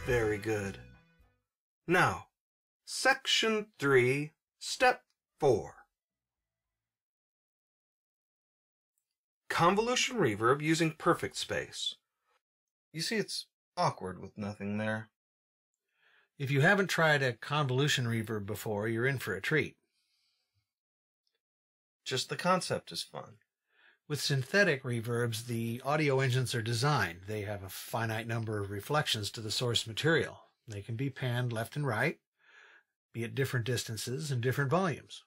Very good. Now, Section 3, Step 4. Convolution reverb using perfect space. You see, it's awkward with nothing there. If you haven't tried a convolution reverb before, you're in for a treat. Just the concept is fun. With synthetic reverbs, the audio engines are designed. They have a finite number of reflections to the source material. They can be panned left and right, be at different distances and different volumes.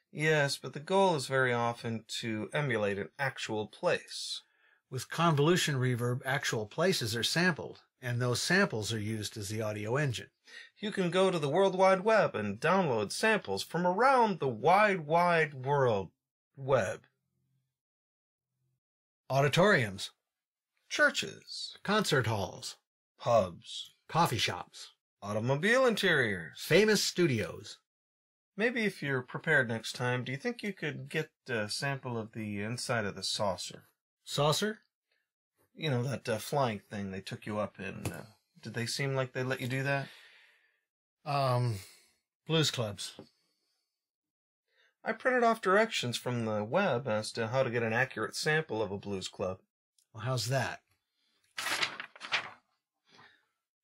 Yes, but the goal is very often to emulate an actual place. With convolution reverb, actual places are sampled, and those samples are used as the audio engine. You can go to the World Wide Web and download samples from around the wide world web. Auditoriums, Churches, concert halls, pubs, coffee shops, automobile interiors, famous studios. Maybe if you're prepared next time, do you think you could get a sample of the inside of the saucer? Saucer? You know, that flying thing they took you up in. Did they seem like they let you do that? Blues clubs. I printed off directions from the web as to how to get an accurate sample of a blues club. Well, how's that?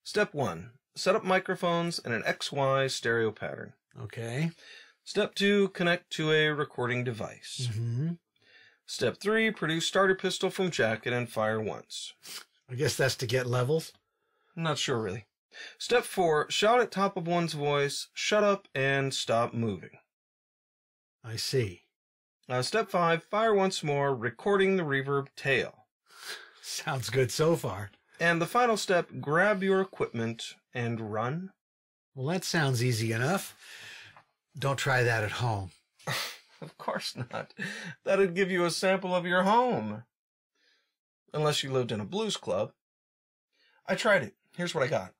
Step 1. Set up microphones in an XY stereo pattern. Okay. Step 2. Connect to a recording device. Mm-hmm. Step 3. Produce starter pistol from jacket and fire once. I guess that's to get levels. Not sure, really. Step 4. Shout at top of one's voice, shut up and stop moving. I see. Step 5. Fire once more, recording the reverb tail. Sounds good so far. And the final step, grab your equipment and run. Well, that sounds easy enough. Don't try that at home. Of course not. That'd give you a sample of your home. Unless you lived in a blues club. I tried it. Here's what I got.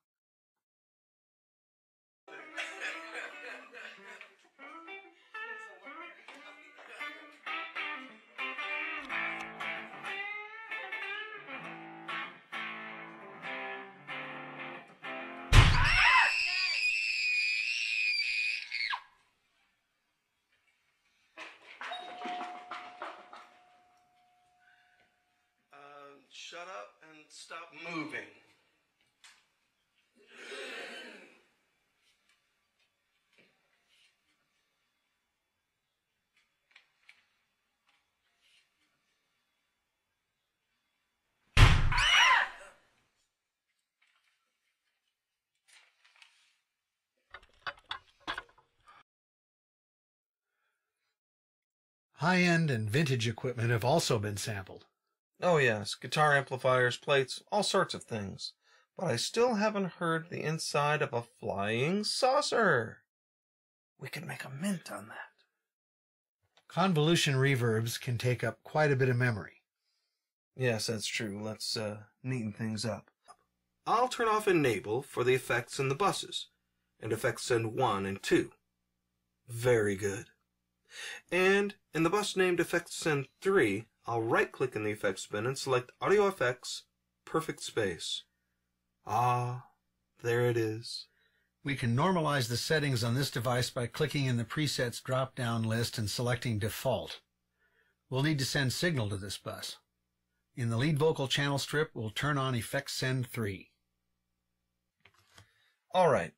Shut up and stop moving. High-end and vintage equipment have also been sampled. Oh yes, guitar amplifiers, plates, all sorts of things. But I still haven't heard the inside of a flying saucer. We could make a mint on that. Convolution reverbs can take up quite a bit of memory. Yes, that's true. Let's neaten things up. I'll turn off Enable for the effects in the buses, and effects send 1 and 2. Very good. And in the bus named effects send 3, I'll right-click in the effects bin and select Audio Effects, Perfect Space. Ah, there it is. We can normalize the settings on this device by clicking in the Presets drop-down list and selecting Default. We'll need to send signal to this bus. In the lead vocal channel strip, we'll turn on Effects Send 3. All right,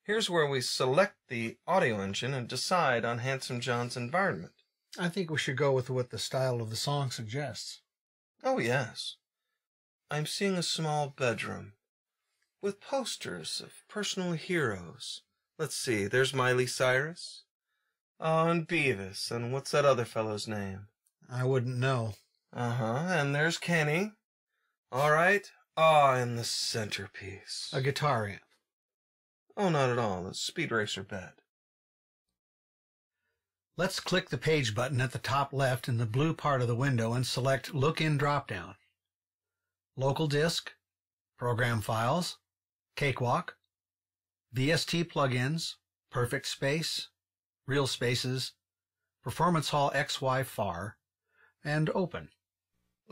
here's where we select the audio engine and decide on Handsome John's environment. I think we should go with what the style of the song suggests. Oh, yes. I'm seeing a small bedroom with posters of personal heroes. Let's see, there's Miley Cyrus. Oh, and Beavis, and what's that other fellow's name? I wouldn't know. And there's Kenny. All right. Ah, and the centerpiece. A guitar amp. Oh, not at all. A Speed Racer bed. Let's click the Page button at the top left in the blue part of the window and select Look In drop-down. Local Disk, Program Files, Cakewalk, VST Plugins, Perfect Space, Real Spaces, Performance Hall XY FAR, and Open.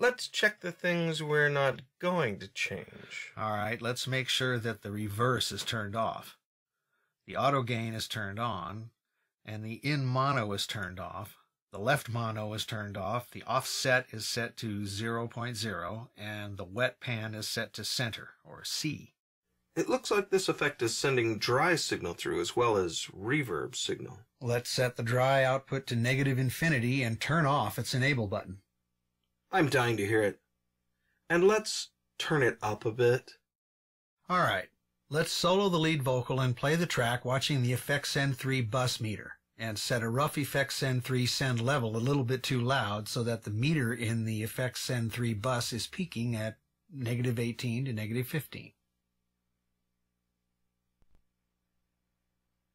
Let's check the things we're not going to change. All right, let's make sure that the reverse is turned off. The auto gain is turned on, and the in mono is turned off. The left mono is turned off. The offset is set to 0.0, and the wet pan is set to center, or C. It looks like this effect is sending dry signal through as well as reverb signal. Let's set the dry output to -infinity and turn off its enable button. I'm dying to hear it. And let's turn it up a bit. All right, let's solo the lead vocal and play the track watching the effect send 3 bus meter, and set a rough effect send 3 send level a little bit too loud so that the meter in the effect send 3 bus is peaking at -18 to -15.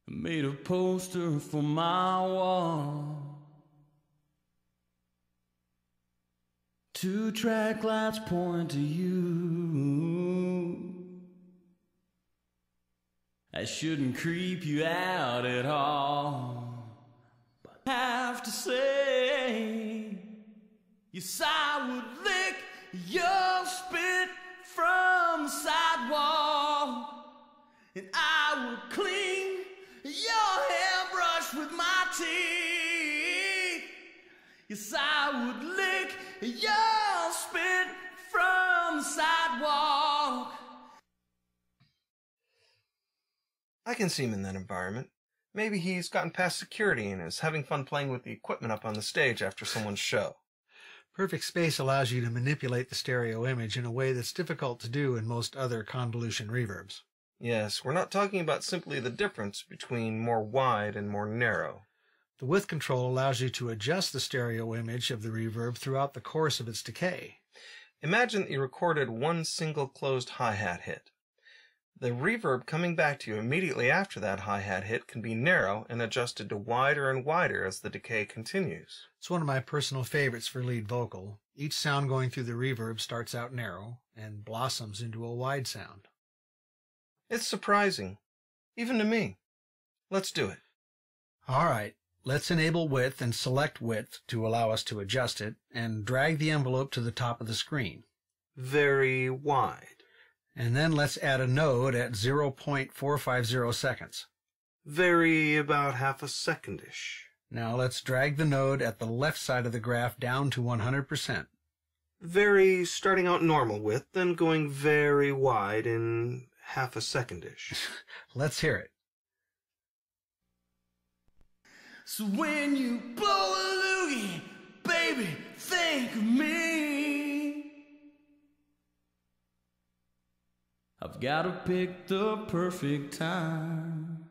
I made a poster for my wall. 2 track lights point to you. I shouldn't creep you out at all, but I have to say, yes, I would lick your spit from the sidewalk, and I would clean your hairbrush with my teeth. Yes, I would lick your spit from the sidewalk. I can see him in that environment. Maybe he's gotten past security and is having fun playing with the equipment up on the stage after someone's show. Perfect space allows you to manipulate the stereo image in a way that's difficult to do in most other convolution reverbs. Yes, we're not talking about simply the difference between more wide and more narrow. The width control allows you to adjust the stereo image of the reverb throughout the course of its decay. Imagine that you recorded one single closed hi-hat hit. The reverb coming back to you immediately after that hi-hat hit can be narrow and adjusted to wider and wider as the decay continues. It's one of my personal favorites for lead vocal. Each sound going through the reverb starts out narrow and blossoms into a wide sound. It's surprising, even to me. Let's do it. All right, let's enable width and select width to allow us to adjust it, and drag the envelope to the top of the screen. Very wide. And then let's add a node at 0.450 seconds. Very about half a second-ish. Now let's drag the node at the left side of the graph down to 100%. Very starting out normal width, then going very wide in half a second-ish. Let's hear it. So when you blow a loogie, baby, think of me. I've got to pick the perfect time.